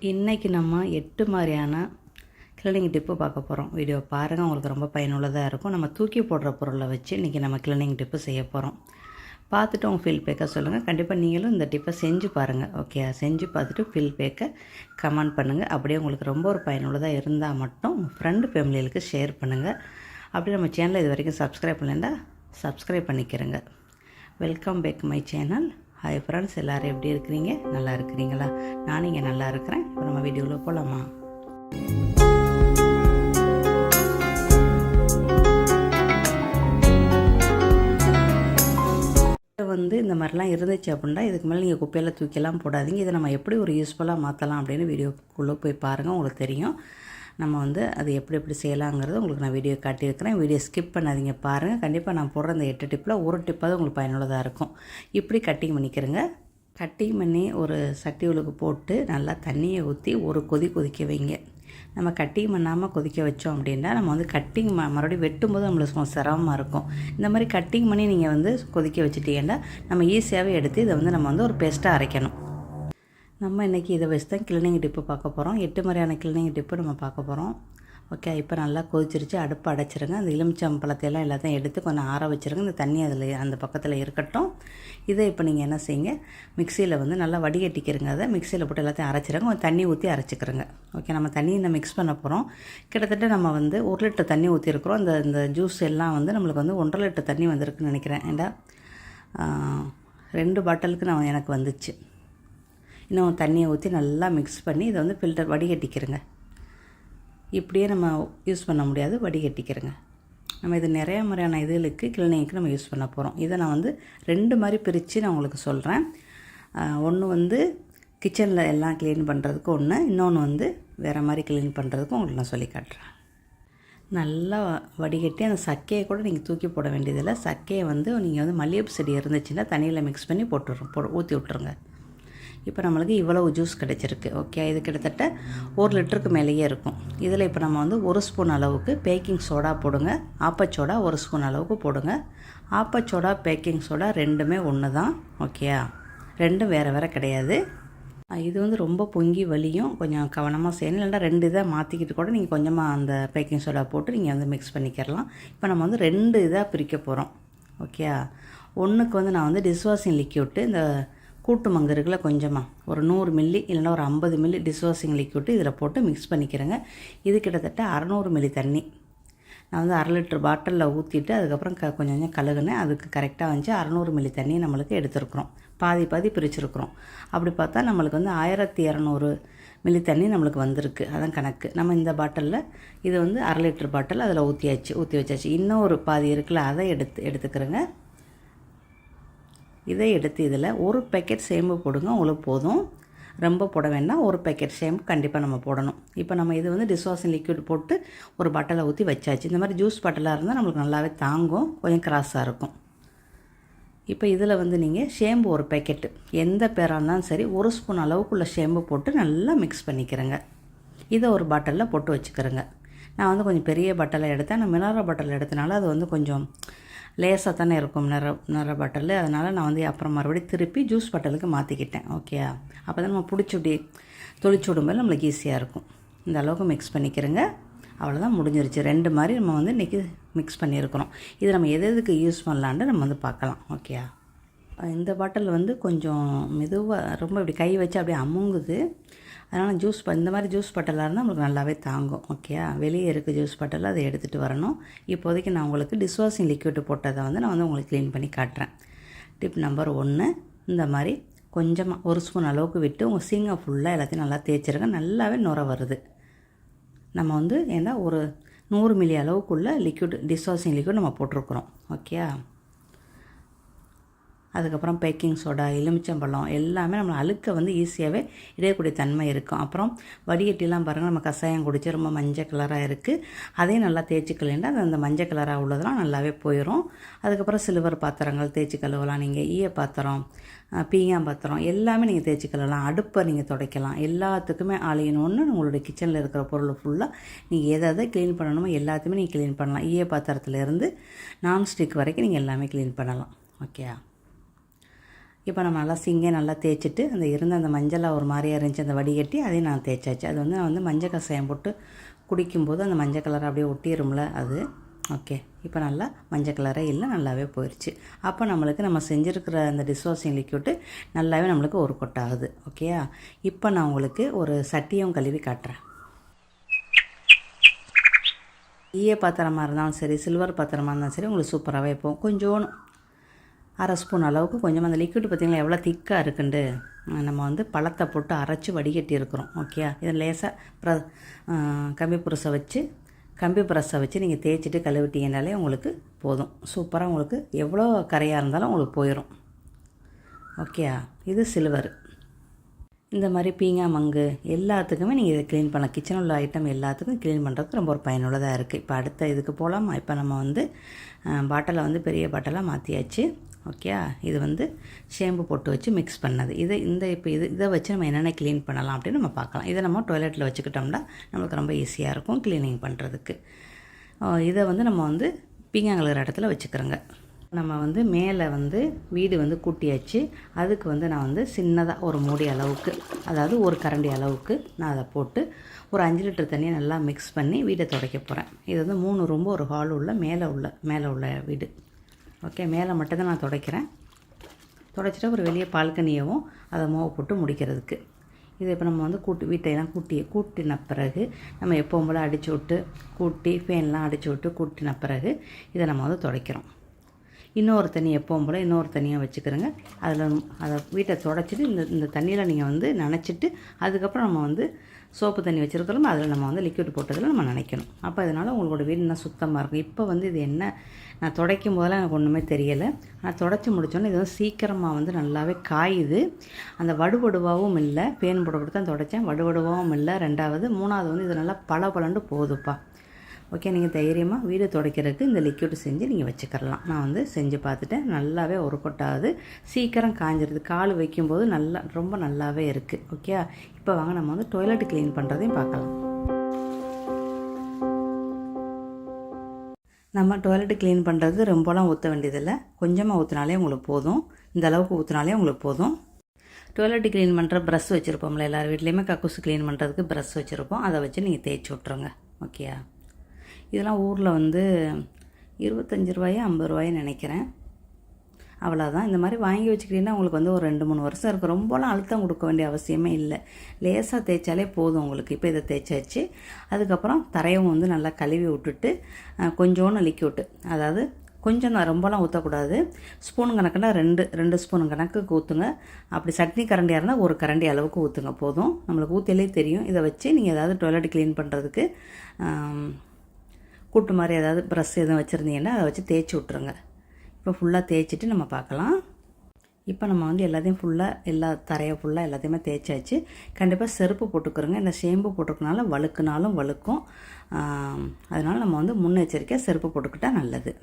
இன்றைக்கி நம்ம 8 மாதிரியான கிளீனிங் டிப்பு பார்க்க போகிறோம். வீடியோ பாருங்கள், உங்களுக்கு ரொம்ப பயனுள்ளதாக இருக்கும். நம்ம தூக்கி போடுற பொருளை வச்சு இன்றைக்கி நம்ம கிளீனிங் டிப்பு செய்ய போகிறோம். பார்த்துட்டு உங்கள் ஃபீல்பேக்கை சொல்லுங்கள். கண்டிப்பாக நீங்களும் இந்த டிப்பை செஞ்சு பாருங்கள். ஓகே, செஞ்சு பார்த்துட்டு ஃபீல்பேக்கை கமெண்ட் பண்ணுங்கள். அப்படியே உங்களுக்கு ரொம்ப ஒரு பயனுள்ளதாக இருந்தால் மட்டும் உங்கள் ஃப்ரெண்டு ஃபேமிலிகளுக்கு ஷேர் பண்ணுங்கள். அப்படியே நம்ம சேனலை இது வரைக்கும் சப்ஸ்கிரைப் பண்ணலைன்னா சப்ஸ்கிரைப் பண்ணிக்கிறேங்க. Welcome back my channel. Hi friends, எல்லோரும் எப்படி இருக்கிறீங்க? நல்லா இருக்கிறீங்களா? நான் இங்கே நல்லா இருக்கிறேன். இப்போ நம்ம வீடியோவில் போகலாமா? இந்த மாதிரிலாம் இருந்துச்சு அப்படின்னா இதுக்கு மேலே நீங்கள் குப்பையில் தூக்கியெல்லாம் போடாதீங்க. இதை நம்ம எப்படி ஒரு யூஸ்ஃபுல்லாக மாற்றலாம் அப்படின்னு வீடியோக்குள்ளே போய் பாருங்கள், உங்களுக்கு தெரியும். நம்ம அது எப்படி செய்யலாங்கிறது உங்களுக்கு நான் வீடியோ காட்டியிருக்கிறேன். வீடியோ ஸ்கிப் பண்ணாதீங்க, பாருங்கள். கண்டிப்பாக நான் போடுற அந்த 8 டிப்பில் ஒரு டிப்பாவது உங்களுக்கு பயனுள்ளதாக இருக்கும். இப்படி கட்டிங் பண்ணிக்கிறேங்க. கட்டிங் பண்ணி ஒரு சட்டி உளுக்கு போட்டு நல்லா தண்ணியை ஊற்றி ஒரு கொதிக்க வைங்க. நம்ம கட்டிங் பண்ணாமல் கொதிக்க வச்சோம் அப்படின்னா நம்ம கட்டிங் மறுபடியும் வெட்டும்போது நம்மளுக்கு சிரமமாக இருக்கும். இந்த மாதிரி கட்டிங் பண்ணி நீங்கள் கொதிக்க வச்சுட்டீங்கன்னா நம்ம ஈஸியாகவே எடுத்து இதை நம்ம ஒரு பேஸ்ட்டாக அரைக்கணும். நம்ம இன்றைக்கி இதை வச்சு தான் கிளீனிங் டிப்பு பார்க்க போகிறோம். 8 மாதிரியான கிளீனிங் டிப்பு நம்ம பார்க்க போகிறோம். ஓகே, இப்போ நல்லா கொதிச்சிருச்சு. அடுப்பு அடைச்சிருங்க. அந்த எலுமிச்சம்பழத்தையெல்லாம் எல்லாத்தையும் எடுத்து கொஞ்சம் ஆற வச்சுருங்க. இந்த தண்ணி அதில் அந்த பக்கத்தில் இருக்கட்டும். இதை இப்போ நீங்கள் என்ன செய்யுங்க, மிக்சியில் நல்லா வடிகட்டிக்கிறங்க. அதை மிக்சியில் போட்டு எல்லாத்தையும் அரைச்சிருங்க. கொஞ்சம் தண்ணி ஊற்றி அரைச்சிக்கிறங்க. ஓகே, நம்ம தண்ணி இந்த மிக்ஸ் பண்ண போகிறோம். கிட்டத்தட்ட நம்ம 1 லிட்டர் தண்ணி ஊற்றிருக்கிறோம். இந்த ஜூஸ் எல்லாம் நம்மளுக்கு 1.5 லிட்டர் தண்ணி வந்திருக்குன்னு நினைக்கிறேன். ஏண்டா 2 பாட்டிலுக்கு எனக்கு வந்துச்சு. இன்னும் தண்ணியை ஊற்றி நல்லா மிக்ஸ் பண்ணி இதை ஃபில்டர் வடிகட்டிக்கிறங்க. இப்படியே நம்ம யூஸ் பண்ண முடியாது, வடிகட்டிக்கிறங்க. நம்ம இது நிறையா முறையான இதுகளுக்கு கிளீனிங்க்கு நம்ம யூஸ் பண்ண போகிறோம். இதை நான் 2 மாதிரி பிரித்து நான் உங்களுக்கு சொல்கிறேன். ஒன்று கிச்சனில் எல்லாம் க்ளீன் பண்ணுறதுக்கு ஒன்று, இன்னொன்று வேறு மாதிரி க்ளீன் பண்ணுறதுக்கும் உங்களுக்கு நான் சொல்லி காட்டுறேன். நல்லா வடிகட்டி அந்த சக்கையை கூட நீங்கள் தூக்கி போட வேண்டியதில்லை. சக்கையை நீங்கள் மல்லிகைப்பூ செடி இருந்துச்சுன்னா தண்ணியில் மிக்ஸ் பண்ணி ஊற்றி விட்ருங்க. இப்போ நம்மளுக்கு இவ்வளவு ஜூஸ் கிடச்சிருக்கு. ஓகே, இது கிட்டத்தட்ட 1 லிட்டருக்கு மேலேயே இருக்கும். இதில் இப்போ நம்ம 1 ஸ்பூன் அளவுக்கு பேக்கிங் சோடா போடுங்க. ஆப்பச்சோடா 1 ஸ்பூன் அளவுக்கு போடுங்க. ஆப்பச்சோடா பேக்கிங் சோடா ரெண்டுமே ஒன்று தான். ஓகேயா, ரெண்டும் வேறு கிடையாது. இது ரொம்ப பொங்கி வலியும், கொஞ்சம் கவனமாக செய்யணும். இல்லைன்னா 2 இதை மாற்றிக்கிட்டு கூட நீங்கள் கொஞ்சமாக அந்த பேக்கிங் சோடா போட்டு நீங்கள் மிக்ஸ் பண்ணிக்கிறலாம். இப்போ நம்ம 2 இதாக பிரிக்க போகிறோம். ஓகேயா, ஒன்றுக்கு நான் டிஷ்வாஷிங் லிக்யூட்டு, இந்த கூட்டு மங்கு இருக்குல்ல, கொஞ்சமாக ஒரு 100 மில்லி இல்லைன்னா ஒரு 50 மில்லி டிஷ்வாஷிங் லிக்விட்டு இதில் போட்டு மிக்ஸ் பண்ணிக்கிறேங்க. இது கிட்டத்தட்ட 600 மில்லி தண்ணி. நான் 1/2 லிட்டர் பாட்டிலில் ஊற்றிட்டு அதுக்கப்புறம் கொஞ்சம் கொஞ்சம் கழுகுனேன். அதுக்கு கரெக்டாக 600 மில்லி தண்ணி நம்மளுக்கு எடுத்துருக்குறோம். பாதி பிரிச்சுருக்குறோம். அப்படி பார்த்தா நம்மளுக்கு 1200 மில்லி தண்ணி நம்மளுக்கு வந்திருக்கு. அதான் கணக்கு. நம்ம இந்த பாட்டிலில் இது 1/2 லிட்டர் பாட்டில் அதில் ஊற்றி வச்சாச்சு. இன்னொரு பாதி இருக்குல்ல, அதை எடுத்துக்கிறேங்க. இதை எடுத்து இதில் 1 பேக்கெட் சேம்பு போடுங்க, உங்களுக்கு போதும். ரொம்ப போட வேண்டாம். 1 பேக்கெட் சேம்பு கண்டிப்பாக நம்ம போடணும். இப்போ நம்ம இது டிஷ்வாஷிங் லிக்விட் போட்டு ஒரு பாட்டிலை ஊற்றி வச்சாச்சு. இந்த மாதிரி ஜூஸ் பாட்டிலாக இருந்தால் நம்மளுக்கு நல்லாவே தாங்கும், கொஞ்சம் கிராஸாக இருக்கும். இப்போ இதில் நீங்கள் ஷேம்பு 1 பேக்கெட்டு, எந்த பேராக இருந்தாலும் சரி 1 ஸ்பூன் அளவுக்குள்ள ஷேம்பு போட்டு நல்லா மிக்ஸ் பண்ணிக்கிறேங்க. இதை ஒரு பாட்டிலில் போட்டு வச்சுக்கிறேங்க. நான் கொஞ்சம் பெரிய பாட்டிலை எடுத்தேன். நான் மினரல் பாட்டில் எடுத்தனால அது கொஞ்சம் லேசாக தானே இருக்கும் நிற பாட்டில். அதனால் நான் அப்புறம் மறுபடியும் திருப்பி ஜூஸ் பாட்டிலுக்கு மாற்றிக்கிட்டேன். ஓகே, அப்போ தான் நம்ம பிடிச்சி இப்படி தொளிச்சு விடும்போது நம்மளுக்கு ஈஸியாக இருக்கும். இந்த அளவுக்கு மிக்ஸ் பண்ணிக்கிறேங்க. அவ்வளோதான், முடிஞ்சிருச்சு. 2 மாதிரி நம்ம இன்றைக்கி மிக்ஸ் பண்ணியிருக்கிறோம். இது நம்ம எதுக்கு யூஸ் பண்ணலான்னு நம்ம பார்க்கலாம். ஓகே, இந்த பாட்டில் கொஞ்சம் மெதுவாக ரொம்ப இப்படி கை வச்சு அப்படியே அமுங்குது. அதனால் இந்த மாதிரி ஜூஸ் பாட்டிலாக இருந்தால் நம்மளுக்கு நல்லாவே தாங்கும். ஓகே, வெளியே இருக்குது ஜூஸ் பாட்டில், அதை எடுத்துகிட்டு வரணும். இப்போதைக்கு நான் உங்களுக்கு டிஷ்வாஷிங் லிக்விட் போட்டதை நான் உங்களுக்கு க்ளீன் பண்ணி காட்டுறேன். டிப் நம்பர் 1, இந்த மாதிரி கொஞ்சமாக 1 ஸ்பூன் அளவுக்கு விட்டு உங்கள் சிங்கை ஃபுல்லாக எல்லாத்தையும் நல்லா தேய்ச்சிருங்க. நல்லாவே நுர வருது. நம்ம ஏன்னா ஒரு 100 மில்லி அளவுக்குள்ள டிஷ்வாஷிங் லிக்விட் நம்ம போட்டிருக்குறோம். ஓகே, அதுக்கப்புறம் பேக்கிங் சோடா, எலுமிச்சம்பழம் எல்லாமே நம்ம அழுக்க ஈஸியாகவே இடையக்கூடிய தன்மை இருக்கும். அப்புறம் வடிகட்டிலாம் பாருங்கள், நம்ம கஷாயம் குடித்து ரொம்ப மஞ்சள் கலராக இருக்குது. அதையும் நல்லா தேய்ச்சிக்கலேண்டா அந்த மஞ்சள் கலராக உள்ளதெல்லாம் நல்லாவே போயிடும். அதுக்கப்புறம் சில்வர் பாத்திரங்கள் தேய்ச்சி கழுவலாம். நீங்கள் ஈய பாத்திரம், பீங்கான் பாத்திரம் எல்லாமே நீங்கள் தேய்ச்சி கழுவலாம். அடுப்பை நீங்கள் துடைக்கலாம். எல்லாத்துக்குமே ஆளியணுன்னு உங்களுடைய கிச்சனில் இருக்கிற பொருள் ஃபுல்லாக நீங்கள் எதை க்ளீன் பண்ணணுமோ எல்லாத்தையுமே நீங்கள் க்ளீன் பண்ணலாம். ஈய பாத்திரத்துலேருந்து நான்ஸ்டிக் வரைக்கும் நீங்கள் எல்லாமே க்ளீன் பண்ணலாம். ஓகே, இப்போ நம்ம நல்லா சிங்கை நல்லா தேய்ச்சிட்டு அந்த இருந்த அந்த மஞ்சளாக ஒரு மாதிரியாக இருந்துச்சு அந்த வடிகட்டி அதையும் நான் தேய்ச்சாச்சு. அது வந்து நான் வந்து மஞ்சள் கசாயம் போட்டு குடிக்கும்போது அந்த மஞ்சள் கலர் அப்படியே ஒட்டிடும்ல அது. ஓகே, இப்போ நல்லா மஞ்சள் கலரே இல்லை, நல்லாவே போயிடுச்சு. அப்போ நம்மளுக்கு நம்ம செஞ்சுருக்கிற அந்த டிஷ்வாஷிங் லிக்விட்டு நல்லாவே நம்மளுக்கு ஒரு கொட்டாகுது. ஓகேயா? இப்போ நான் உங்களுக்கு ஒரு சட்டியும் கழுவி காட்டுறேன். ஈய பாத்திரமாக இருந்தாலும் சரி, சில்வர் பாத்திரமாக இருந்தாலும் சரி, உங்களுக்கு சூப்பராகவே வைப்போம். கொஞ்சோன்னு அரை ஸ்பூன் அளவுக்கு கொஞ்சம் அந்த லிக்விட் பார்த்திங்களா எவ்வளோ திக்காக இருக்குண்டு. நம்ம வந்து பழத்தை போட்டு அரைச்சி வடிகட்டி இருக்கிறோம். ஓகே, இதை லேசாக கம்பி ப்ரெஸ்ஸை வச்சு நீங்கள் தேய்ச்சிட்டு கழுவிட்டீங்கனாலே உங்களுக்கு போதும். சூப்பராக உங்களுக்கு எவ்வளோ கரையாக இருந்தாலும் உங்களுக்கு போயிடும். ஓகே, இது சில்வர். இந்த மாதிரி பீங்கா மங்கு எல்லாத்துக்குமே நீங்கள் இதை க்ளீன் பண்ணலாம். கிச்சனில் உள்ள ஐட்டம் எல்லாத்துக்கும் க்ளீன் பண்ணுறதுக்கு ரொம்ப ஒரு பயனுள்ளதாக இருக்குது. இப்போ அடுத்த இதுக்கு போகலாம். இப்போ நம்ம வந்து பாட்டிலை வந்து பெரிய பாட்டிலாக மாற்றியாச்சு. ஓகே, இது வந்து ஷேம்பு போட்டு வச்சு மிக்ஸ் பண்ணது. இதை வச்சு நம்ம என்னென்ன க்ளீன் பண்ணலாம் அப்படின்னு நம்ம பார்க்கலாம். இதை நம்ம டாய்லெட்டில் வச்சுக்கிட்டோம்னா நம்மளுக்கு ரொம்ப ஈஸியாக இருக்கும் க்ளீனிங் பண்ணுறதுக்கு. இதை வந்து நம்ம வந்து பீங்காங்கழுகிற இடத்துல வச்சுக்கிறோங்க. நம்ம வந்து மேலே வந்து வீடு வந்து கூட்டியாச்சு. அதுக்கு வந்து நான் வந்து சின்னதாக ஒரு மூடி அளவுக்கு, அதாவது ஒரு கரண்டி அளவுக்கு நான் அதை போட்டு ஒரு 5 லிட்டர் தண்ணியை நல்லா மிக்ஸ் பண்ணி வீடை துடைக்க போகிறேன். இது வந்து 3 ரூம்பு ஒரு ஹால் உள்ள மேலே உள்ள வீடு. ஓகே, மேலே மட்டும்தான் நான் துடைக்கிறேன். துடைச்சிட்டு ஒரு வெளியே பால்கனியவும் அதை மாவு போட்டு முடிக்கிறதுக்கு. இது இப்போ நம்ம வந்து வீட்டையெல்லாம் கூட்டின பிறகு நம்ம எப்பவும் போல் அடித்து விட்டு ஃபேன்லாம் அடித்து விட்டு கூட்டின பிறகு இதை நம்ம வந்து துடைக்கிறோம். இன்னொரு தண்ணி எப்பவும் போல் இன்னொரு தண்ணியாக வச்சுக்கிறோங்க. அதை வீட்டை துடைச்சிட்டு இந்த தண்ணியில் நீங்கள் வந்து நனைச்சிட்டு அதுக்கப்புறம் நம்ம வந்து சோப்பு தண்ணி வச்சுருக்கிறோம், அதில் நம்ம வந்து லிக்விட் போட்டதில் நம்ம நினைக்கணும். அப்போ இதனால் உங்களோட வீடு இன்னும் சுத்தமாக இருக்கும். இப்போ வந்து இது என்ன, நான் துடைக்கும் போதெல்லாம் எனக்கு ஒன்றுமே தெரியலை. நான் துடைச்சி முடித்தோன்னே இது வந்து சீக்கிரமாக வந்து நல்லாவே காயுது. அந்த வடுவடுவாகவும் இல்லை, பேன் போட்டு தான் துடைச்சேன், வடுவடுவாகவும் இல்லை. 2வது வந்து இது நல்லா பளபளன்னு போகுதுப்பா. ஓகே, நீங்கள் தைரியமாக வீடு துடைக்கிறதுக்கு இந்த லிக்விட் செஞ்சு நீங்கள் வச்சுக்கிறலாம். நான் வந்து செஞ்சு பார்த்துட்டேன், நல்லாவே ஒரு கொட்டாது, சீக்கிரம் காஞ்சிருது. கால் வைக்கும்போது ரொம்ப நல்லாவே இருக்குது. ஓகே, இப்போ வாங்க நம்ம வந்து டாய்லெட் க்ளீன் பண்ணுறதையும் பார்க்கலாம். நம்ம டாய்லெட்டு க்ளீன் பண்ணுறது ரொம்பலாம் ஊற்ற வேண்டியதில்லை, கொஞ்சமாக ஊற்றினாலே உங்களுக்கு போதும். இந்த அளவுக்கு ஊற்றினாலே உங்களுக்கு போதும். டாய்லெட்டு க்ளீன் பண்ணுற ப்ரஷ் வச்சுருப்போம்ல, எல்லார் வீட்லேயுமே கக்கூசு க்ளீன் பண்ணுறதுக்கு ப்ரஷ் வச்சுருப்போம். அதை வச்சு நீங்கள் தேய்ச்சி விட்ருங்க. ஓகேயா? இதெல்லாம் ஊரில் வந்து 25 ரூபாயோ 50 ரூபாயும் நினைக்கிறேன். அவ்வளோதான். இந்த மாதிரி வாங்கி வச்சுக்கிட்டீங்கன்னா உங்களுக்கு வந்து ஒரு 2-3 வருஷம் இருக்குது. ரொம்பலாம் அழுத்தம் கொடுக்க வேண்டிய அவசியமே இல்லை, லேசாக தேய்ச்சாலே போதும் உங்களுக்கு. இப்போ இதை தேய்ச்சாச்சு. அதுக்கப்புறம் தரையும் வந்து நல்லா கழுவி விட்டுட்டு கொஞ்சோன்னு லிக்விட்டு, அதாவது கொஞ்சம் தான், ரொம்பலாம் ஊற்றக்கூடாது. ஸ்பூன் கணக்குனா 2 ஸ்பூன் கணக்குக்கு ஊற்றுங்க. அப்படி சட்னி கரண்டியாக இருந்தால் ஒரு கரண்டி அளவுக்கு ஊற்றுங்க போதும். நம்மளுக்கு ஊற்றிலே தெரியும். இதை வச்சு நீங்கள் ஏதாவது டாய்லெட் க்ளீன் பண்ணுறதுக்கு கூட்டு மாதிரி ஏதாவது ப்ரஷ் எதுவும் வச்சுருந்தீங்கன்னா அதை வச்சு தேய்ச்சி விட்ருங்க. இப்போ ஃபுல்லாக தேய்ச்சிட்டு நம்ம பார்க்கலாம். இப்போ நம்ம வந்து எல்லாத்தையும் எல்லா தரையை ஃபுல்லாக எல்லாத்தையுமே தேய்ச்சாச்சு. கண்டிப்பாக செருப்பு போட்டுக்கிறோங்க. இந்த ஷேம்பு போட்டுக்கிறனால வழுக்குனாலும் வழுக்கும். அதனால் நம்ம வந்து முன்னெச்சரிக்கையாக செருப்பு போட்டுக்கிட்டால் நல்லது.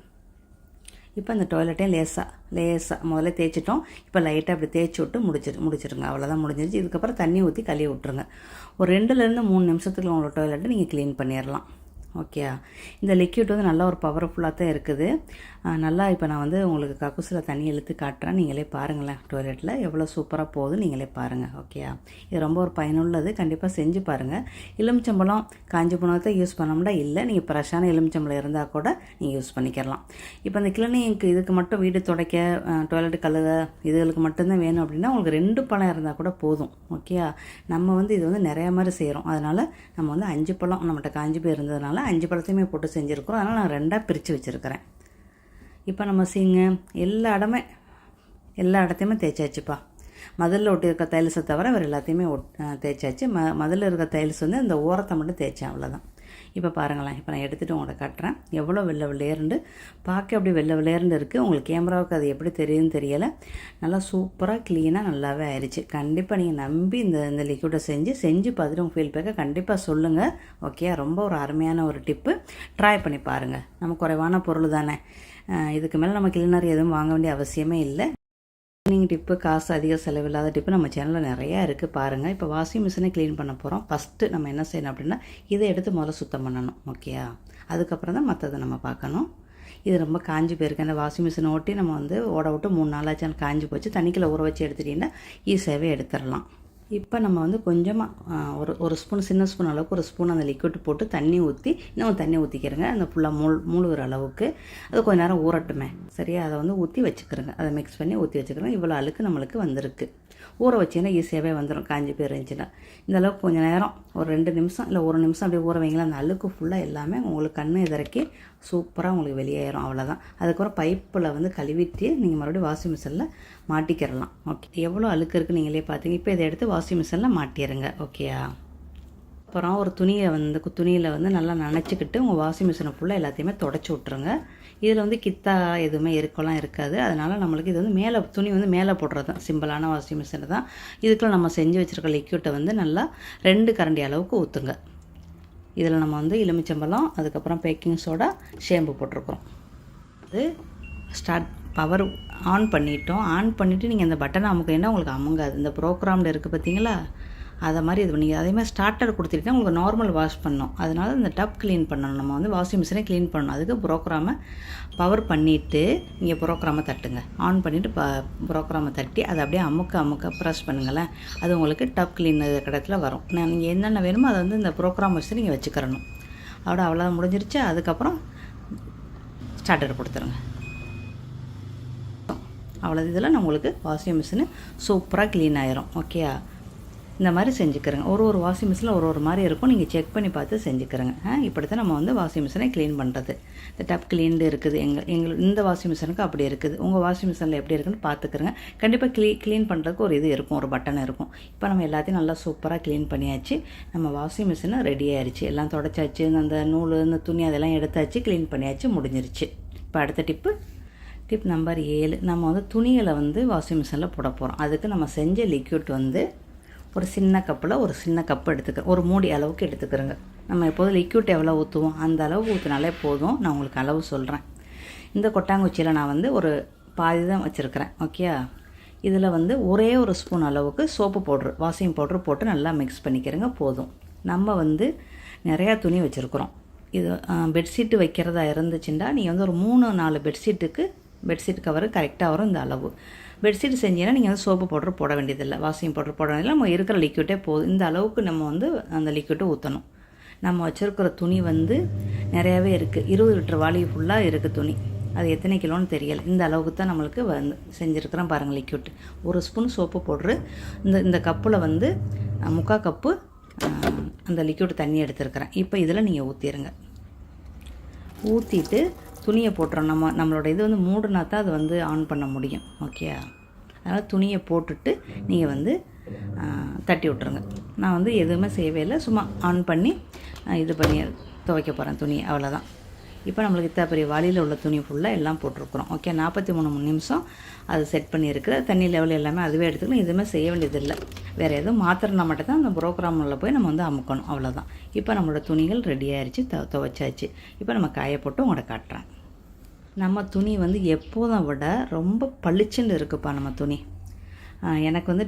இப்போ இந்த டாய்லெட்டையும் லேசாக முதல்ல தேய்ச்சிட்டோம். இப்போ லைட்டாக அப்படி தேய்ச்சி விட்டு முடிச்சிருங்க. அவ்வளோதான், முடிஞ்சிருச்சு. இதுக்கப்புறம் தண்ணி ஊற்றி கழுவி விட்ருங்க. ஒரு 2லேருந்து 3 நிமிஷத்துக்கு உங்களோட டாய்லெட்டை நீங்கள் க்ளீன் பண்ணிடலாம். ஓகே, இந்த லிக்விட் வந்து நல்லா ஒரு பவர்ஃபுல்லாக தான் இருக்குது. நல்லா இப்போ நான் வந்து உங்களுக்கு கக்கூசில் தண்ணி இழுத்து காட்டுறேன், நீங்களே பாருங்களேன். டாய்லெட்டில் எவ்வளோ சூப்பராக போகுது, நீங்களே பாருங்கள். ஓகே, இது ரொம்ப ஒரு பயனுள்ளது, கண்டிப்பாக செஞ்சு பாருங்கள். எலுமிச்சம்பழம் காஞ்சி போனதை யூஸ் பண்ணோம்னா இல்லை, நீங்கள் ஃப்ரெஷ்ஷான எலுமிச்சம்பழம் இருந்தால் கூட நீங்கள் யூஸ் பண்ணிக்கிறலாம். இப்போ இந்த கிளீனிங்க்கு இதுக்கு மட்டும் வீடு துடைக்க, டாய்லெட் கழுவ இதுகளுக்கு மட்டும்தான் வேணும் அப்படின்னா உங்களுக்கு 2 பழம் இருந்தால் கூட போதும். ஓகே, நம்ம வந்து இது வந்து நிறையா மாதிரி செய்கிறோம். அதனால் நம்ம வந்து 5 பழம் நம்மகிட்ட காஞ்சி போய் இருந்ததுனால 5 பழத்தையுமே போட்டு செஞ்சுருக்கிறோம். அதனால் நான் 2ஆக பிரித்து வச்சுருக்கிறேன். இப்போ நம்ம எல்லா இடத்தையுமே தேய்ச்சாச்சுப்பா. மதிலில் ஒட்டியிருக்க டைல்ஸை தவிர வேறு எல்லாத்தையுமே தேய்ச்சாச்சு. மதிலில் இருக்க டைல்ஸ் வந்து இந்த ஓரத்தை மட்டும் தேய்ச்சேன், அவ்வளோதான். இப்போ பாருங்களேன், இப்போ நான் எடுத்துகிட்டு உங்களை காட்டுறேன். எவ்வளோ வெள்ளை வெள்ளையர்ண்டு பார்க்க அப்படி வெள்ளை வெள்ளையர்ண்டு இருக்குது. உங்களுக்கு கேமராவுக்கு அது எப்படி தெரியுதுன்னு தெரியலை. நல்லா சூப்பராக க்ளீனாக நல்லாவே ஆயிடுச்சு. கண்டிப்பாக நீங்கள் நம்பி இந்த லிக்விடை செஞ்சு பார்த்துட்டு உங்கள் ஃபீல்பேக்கை கண்டிப்பாக சொல்லுங்கள். ஓகே, ரொம்ப ஒரு அருமையான ஒரு டிப்பு. ட்ரை பண்ணி பாருங்கள். நம்ம குறைவான பொருள் தானே, இதுக்கு மேலே நம்ம கிளீனர் எதுவும் வாங்க வேண்டிய அவசியமே இல்லை. க்ளீனிங் டிப்பு, காசு அதிக செலவில்லாத டிப்பு நம்ம சேனலில் நிறையா இருக்குது, பாருங்கள். இப்போ வாஷிங் மிஷினை க்ளீன் பண்ண போகிறோம். ஃபஸ்ட்டு நம்ம என்ன செய்யணும் அப்படின்னா இதை எடுத்து முதல்ல சுத்தம் பண்ணணும். ஓகேயா, அதுக்கப்புறம் தான் மற்றதை நம்ம பார்க்கணும். இது ரொம்ப காஞ்சி போயிருக்கு. அந்த வாஷிங் மிஷினை ஓட்டி நம்ம வந்து ஓட விட்டு 3 நாள் ஆச்சு. காஞ்சி போச்சு. தண்ணிக்குள்ளே ஊற வச்சு எடுத்துட்டிங்கன்னா ஈஸியாகவே எடுத்துடலாம். இப்போ நம்ம வந்து கொஞ்சமாக ஒரு ஸ்பூன், சின்ன ஸ்பூன் அளவுக்கு ஒரு ஸ்பூன் அந்த லிக்விட் போட்டு தண்ணி ஊற்றி இன்னும் தண்ணி ஊற்றிக்கிறங்க. அந்த ஃபுல்லாக மூழ்கிற அளவுக்கு அது கொஞ்சம் நேரம் ஊறட்டுமே. சரியா, அதை வந்து ஊற்றி வச்சுக்கிறோங்க. அதை மிக்ஸ் பண்ணி ஊற்றி வச்சுக்கிறோங்க. இவ்வளோ அழுக்கு நம்மளுக்கு வந்திருக்கு. ஊற வச்சிங்கன்னா ஈஸியாகவே வந்துடும். காஞ்சி போயிருந்துச்சுன்னா இந்த அளவுக்கு கொஞ்சம் நேரம் ஒரு 2 நிமிஷம் இல்லை 1 நிமிஷம் அப்படியே ஊற வைங்களா. அந்த அழுக்கு ஃபுல்லாக எல்லாமே உங்களுக்கு கண்ணு இதறக்கி சூப்பராக உங்களுக்கு வெளியேறும். அவ்வளோதான். அதுக்கப்புறம் பைப்பில் வந்து கழுவிட்டு நீங்கள் மறுபடியும் வாஷிங் மிஷினில் மாட்டிக்கிறலாம். ஓகே, எவ்வளோ அழுக்கு இருக்குது நீங்களே பார்த்தீங்க. இப்போ இதை எடுத்து வாஷிங் மிஷினில் மாட்டிடுங்க. ஓகேயா. அப்புறம் ஒரு துணியில் வந்து நல்லா நனைச்சிக்கிட்டு உங்கள் வாஷிங் மிஷினை ஃபுல்லாக எல்லாத்தையுமே தொடச்சி விட்ருங்க. இதில் வந்து கித்தா எதுவுமே இருக்காது. அதனால் நம்மளுக்கு இது வந்து மேலே துணி வந்து மேலே போடுறது தான். சிம்பிளான வாஷிங் மிஷின் தான். இதுக்குள்ள நம்ம செஞ்சு வச்சுருக்க லிக்விட்டை வந்து நல்லா 2 கரண்டி அளவுக்கு ஊற்றுங்க. இதில் நம்ம வந்து எலுமிச்சம்பழம், அதுக்கப்புறம் பேக்கிங் சோடா, ஷேம்பு போட்டிருக்கிறோம். அது பவர் ஆன் பண்ணிட்டோம். ஆன் பண்ணிவிட்டு நீங்கள் இந்த பட்டனை அமுக்கினா உங்களுக்கு அமுங்காது. இந்த ப்ரோக்ராம்டு இருக்குது பார்த்தீங்களா, அதை மாதிரி இது நீங்கள் அதே மாதிரி ஸ்டார்டர் கொடுத்துட்டா உங்களுக்கு நார்மல் வாஷ் பண்ணணும். அதனால் இந்த டப் க்ளீன் பண்ணணும். நம்ம வந்து வாஷிங் மிஷினை க்ளீன் பண்ணணும். அதுக்கு ப்ரோக்ராமை பவர் பண்ணிவிட்டு நீங்கள் ப்ரோக்ராமை தட்டுங்க. ஆன் பண்ணிவிட்டு ப்ரோக்ராமை தட்டி அதை அப்படியே அமுக்க ப்ரெஸ் பண்ணுங்களேன். அது உங்களுக்கு டப் க்ளீன் இடத்துல வரும். நீங்கள் என்னென்ன வேணுமோ அதை வந்து இந்த ப்ரோக்ராம் வச்சு நீங்கள் வச்சுக்கிறணும். அவ்வளோ முடிஞ்சிருச்சு. அதுக்கப்புறம் ஸ்டார்டர் கொடுத்துருங்க. அவ்வளோ இதில் நம்மளுக்கு வாஷிங் மிஷினு சூப்பராக க்ளீன் ஆயிரும். ஓகே, இந்த மாதிரி செஞ்சுக்கிறேங்க. ஒரு வாஷிங் மிஷினில் ஒரு மாதிரி இருக்கும். நீங்கள் செக் பண்ணி பார்த்து செஞ்சுக்கிறேங்க. இப்படி தான் நம்ம வந்து வாஷிங் மிஷினை க்ளீன் பண்ணுறது. இந்த டப் க்ளீன்டு இருக்குது. இந்த வாஷிங் மிஷினுக்கு அப்படி இருக்குது. உங்கள் வாஷிங் மிஷினில் எப்படி இருக்குன்னு பார்த்துக்கிறேங்க. கண்டிப்பாக க்ளீன் பண்ணுறதுக்கு ஒரு இது இருக்கும், ஒரு பட்டன் இருக்கும். இப்போ நம்ம எல்லாத்தையும் நல்லா சூப்பராக க்ளீன் பண்ணியாச்சு. நம்ம வாஷிங் மிஷினை ரெடி ஆயிடுச்சு. எல்லாம் தொடச்சாச்சு. அந்த நூல், இந்த துணி அதெல்லாம் எடுத்தாச்சு, க்ளீன் பண்ணியாச்சு, முடிஞ்சிருச்சு. இப்போ அடுத்த டிப் நம்பர் 7. நம்ம வந்து துணிகளை வந்து வாஷிங் மிஷினில் போட போகிறோம். அதுக்கு நம்ம செஞ்ச லிக்விட் வந்து ஒரு சின்ன கப்பில் ஒரு சின்ன கப்பு எடுத்துக்கிறேன். ஒரு மூடி அளவுக்கு எடுத்துக்கிறேங்க. நம்ம எப்போதும் லிக்விட் எவ்வளோ ஊற்றுவோம் அந்த அளவுக்கு ஊற்றினாலே போதும். நான் உங்களுக்கு அளவு சொல்கிறேன். இந்த கொட்டாங்குச்சியில் நான் வந்து ஒரு பாதி தான் வச்சுருக்கிறேன். ஓகே, இதில் வந்து ஒரே ஒரு ஸ்பூன் அளவுக்கு சோப்பு பவுட்ரு, வாஷிங் பவுட்ரு போட்டு நல்லா மிக்ஸ் பண்ணிக்கிறேங்க. போதும். நம்ம வந்து நிறையா துணி வச்சுருக்குறோம். இது பெட்ஷீட்டு வைக்கிறதா இருந்துச்சுன்னா நீங்கள் வந்து ஒரு 3-4 பெட்ஷீட் கவரு கரெக்டாக வரும் இந்த அளவு. பெட்ஷீட் செஞ்சீங்கன்னா நீங்கள் வந்து சோப்பு பவுடர் போட வேண்டியதில்லை, வாஷிங் பவுடர் போட வேண்டியதில்லை. நம்ம இருக்கிற லிக்விட்டே போதும். இந்த அளவுக்கு நம்ம வந்து அந்த லிக்விட்டை ஊற்றணும். நம்ம வச்சுருக்கிற துணி வந்து நிறையாவே இருக்குது. 20 லிட்டர் வாளி ஃபுல்லாக இருக்குது துணி. அது எத்தனை கிலோன்னு தெரியலை. இந்த அளவுக்கு தான் நம்மளுக்கு வந்து செஞ்சுருக்கிறேன் பாருங்கள் லிக்விட். ஒரு ஸ்பூன் சோப்பு பவுட்ரு, இந்த கப்பில் வந்து 3/4 கப்பு அந்த லிக்விட் தண்ணி எடுத்துருக்கிறேன். இப்போ இதில் நீங்கள் ஊற்றிடுங்க. ஊற்றிட்டு துணியை போட்டுறோம். நம்மளோட இது வந்து மூடுனா தான் அது வந்து ஆன் பண்ண முடியும். ஓகே, அதனால் துணியை போட்டுட்டு நீங்கள் வந்து தட்டி விட்ருங்க. நான் வந்து எதுவுமே செய்யவே இல்லை, சும்மா ஆன் பண்ணி இது பண்ணி துவைக்க போகிறேன் துணியை, அவ்வளோதான். இப்போ நம்மளுக்கு இத்தனை பெரிய வாளியில் உள்ள துணி ஃபுல்லாக எல்லாம் போட்டிருக்குறோம். ஓகே, 43 நிமிஷம் அது செட் பண்ணியிருக்கிற தண்ணி லெவல் எல்லாமே அதுவே எடுத்துக்கலாம். எதுவுமே செய்ய வேண்டியதில்லை. வேறு எதுவும் மாத்திரனா மட்டும் தான் அந்த ப்ரோக்ராமில் போய் நம்ம வந்து அமுக்கணும், அவ்வளோதான். இப்போ நம்மளோட துணிகள் ரெடி ஆயிடுச்சு, துவைச்சாச்சு. இப்போ நம்ம காய போட்டு உங்களை காட்டுறேன். நம்ம துணி வந்து எப்போதும் விட ரொம்ப பளிச்சுன்னு இருக்குப்பா நம்ம துணி. எனக்கு வந்து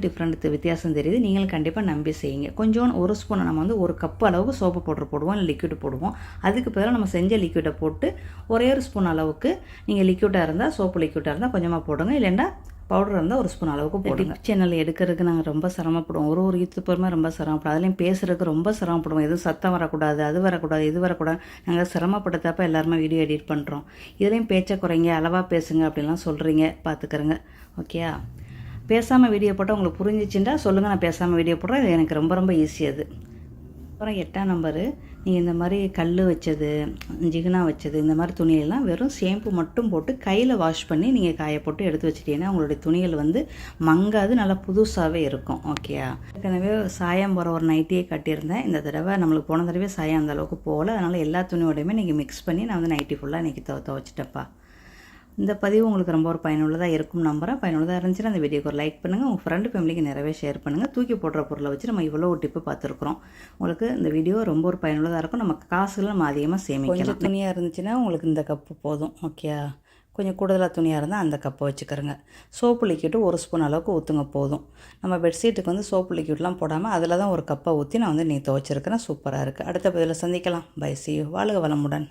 வித்தியாசம் தெரியுது. நீங்களும் கண்டிப்பாக நம்பி செய்யுங்க. கொஞ்சோண்டு ஒரு ஸ்பூன் நம்ம வந்து ஒரு கப்பு அளவுக்கு சோப்பு பவுடர் போடுவோம், இல்லை லிக்விட் போடுவோம். அதுக்கு பதிலாக நம்ம செஞ்ச லிக்விடை போட்டு ஒரே ஒரு ஸ்பூன் அளவுக்கு நீங்கள் லிக்விடாக இருந்தால், சோப்பு லிக்விடாக இருந்தால் கொஞ்சமாக போடுங்க, இல்லைன்னா பவுடர் இருந்தால் ஒரு ஸ்பூன் அளவுக்கு போடுங்க. சேனல் எடுக்கிறதுக்கு நாங்கள் ரொம்ப சிரமப்படுவோம். ஒரு யூடியூபருமே ரொம்ப சிரமப்படுவோம். அதுலேயும் பேசுகிறதுக்கு ரொம்ப சிரமப்படுவோம். எதுவும் சத்தம் வரக்கூடாது, அது வரக்கூடாது, இது வரக்கூடாது. நாங்கள் சிரமப்படுத்தப்ப எல்லாருமே வீடியோ எடிட் பண்ணுறோம். இதுலேயும் பேச்சை குறைங்க, அளவாக பேசுங்க அப்படின்லாம் சொல்கிறீங்க, பார்த்துக்கிறேங்க. ஓகேயா, பேசாமல் வீடியோ போட்டால் உங்களுக்கு புரிஞ்சிச்சுட்டா சொல்லுங்கள், நான் பேசாமல் வீடியோ போடுறேன். இது எனக்கு ரொம்ப ரொம்ப ஈஸி. அது அப்புறம் 8ஆம் நம்பரு, நீங்கள் இந்த மாதிரி கல் வச்சது, ஜிகுனா வச்சது, இந்த மாதிரி துணியெல்லாம் வெறும் ஷேம்பு மட்டும் போட்டு கையில் வாஷ் பண்ணி நீங்கள் காய போட்டு எடுத்து வச்சிட்டீங்கன்னா உங்களுடைய துணிகள் வந்து மங்காது, நல்லா புதுசாகவே இருக்கும். ஓகேயா, ஏற்கனவே சாயம் போகிற ஒரு நைட்டியே கட்டியிருந்தேன். இந்த தடவை நம்மளுக்கு போன தடவை சாயம் அந்த அளவுக்கு போகல. அதனால் எல்லா துணியோடையுமே நீங்கள் மிக்ஸ் பண்ணி நான் வந்து நைட்டி ஃபுல்லாக இன்றைக்கி துவைச்சிட்டப்பா. இந்த பதிவு உங்களுக்கு ரொம்ப ஒரு பயனுள்ளதாக இருக்கும் நம்புகிறேன். பயனுள்ளதாக இருந்துச்சுன்னா அந்த வீடியோக்கு ஒரு லைக் பண்ணுங்கள். உங்கள் ஃப்ரெண்டு ஃபேமிலிக்கு நிறையவே ஷேர் பண்ணுங்கள். தூக்கி போடுற பொருளை வச்சு நம்ம இவ்வளோ ஒரு டிப்பு பார்த்துருக்குறோம். உங்களுக்கு இந்த வீடியோ ரொம்ப ஒரு பயனுள்ளதாக இருக்கும். நம்ம காசுகளை நம்ம அதிகமாக சேமிக்கலாம். கொஞ்சம் துணியாக இருந்துச்சுன்னா உங்களுக்கு இந்த கப்பு போதும். ஓகே, கொஞ்சம் கூடுதலாக துணியாக இருந்தால் அந்த கப்பை வச்சுக்கிறோங்க. சோப்பு லிக்விட்டு ஒரு ஸ்பூன் அளவுக்கு ஊற்றுங்க, போதும். நம்ம பெட்ஷீட்டுக்கு வந்து சோப்பு லிக்விட்லாம் போடாமல் அதில் தான் ஒரு கப்பை ஊற்றி நான் வந்து துவைச்சிருக்கிறேன். சூப்பராக இருக்குது. அடுத்த பதிவில் சந்திக்கலாம். Bye, see you. வாழ்க வளமுடன்.